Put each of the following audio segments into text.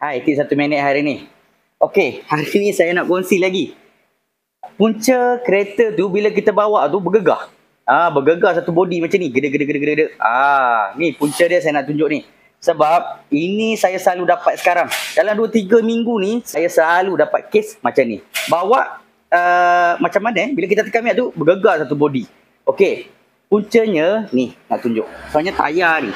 Hai, tik 1 minit hari ni. Okey, hari ni saya nak kongsi lagi. Punca kereta tu bila kita bawa tu bergegar. Bergegar satu body macam ni. Gede gede gede gede. Gede. Ni punca dia saya nak tunjuk ni. Sebab ini saya selalu dapat sekarang. Dalam 2-3 minggu ni saya selalu dapat kes macam ni. Bawa macam mana bila kita tekan minyak tu bergegar satu body. Okey. Puncanya ni nak tunjuk. Soalnya tayar ni.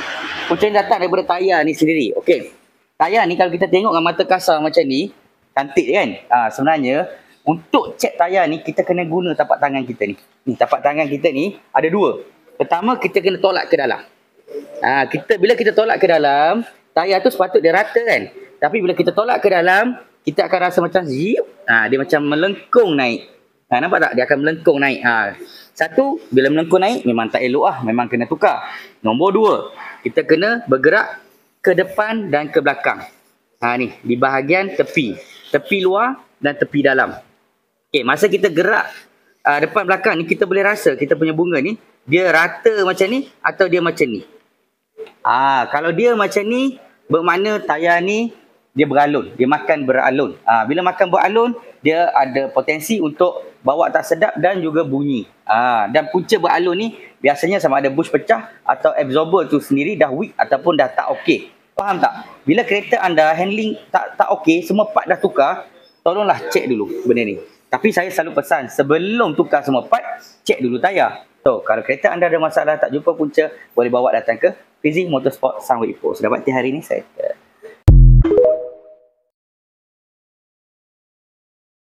Puncanya datang daripada tayar ni sendiri. Okey. Tayar ni kalau kita tengok dengan mata kasar macam ni, cantik kan? Sebenarnya untuk cek tayar ni kita kena guna tapak tangan kita ni. Ni tapak tangan kita ni ada dua. Pertama kita kena tolak ke dalam. Bila kita tolak ke dalam, tayar tu sepatut dia rata kan. Tapi bila kita tolak ke dalam, kita akan rasa macam zip. Dia macam melengkung naik. Nampak tak? Dia akan melengkung naik. Satu, bila melengkung naik memang tak elok memang kena tukar. Nombor dua, kita kena bergerak ke depan dan ke belakang. Ni di bahagian tepi. Tepi luar dan tepi dalam. Okey, masa kita gerak depan belakang ni kita boleh rasa kita punya bunga ni dia rata macam ni atau dia macam ni. Kalau dia macam ni bermakna tayar ni dia beralun, dia makan beralun. Bila makan beralun, dia ada potensi untuk bawa tak sedap dan juga bunyi. Dan punca beralun ni biasanya sama ada bush pecah atau absorber tu sendiri dah weak ataupun dah tak okey. Faham tak? Bila kereta anda handling tak okey, semua part dah tukar, tolonglah cek dulu benda ni. Tapi saya selalu pesan sebelum tukar semua part, cek dulu tayar. So, kalau kereta anda ada masalah tak jumpa punca, boleh bawa datang ke Fizi Motorsport Sunway Ipoh. Sudah dapat hari ni saya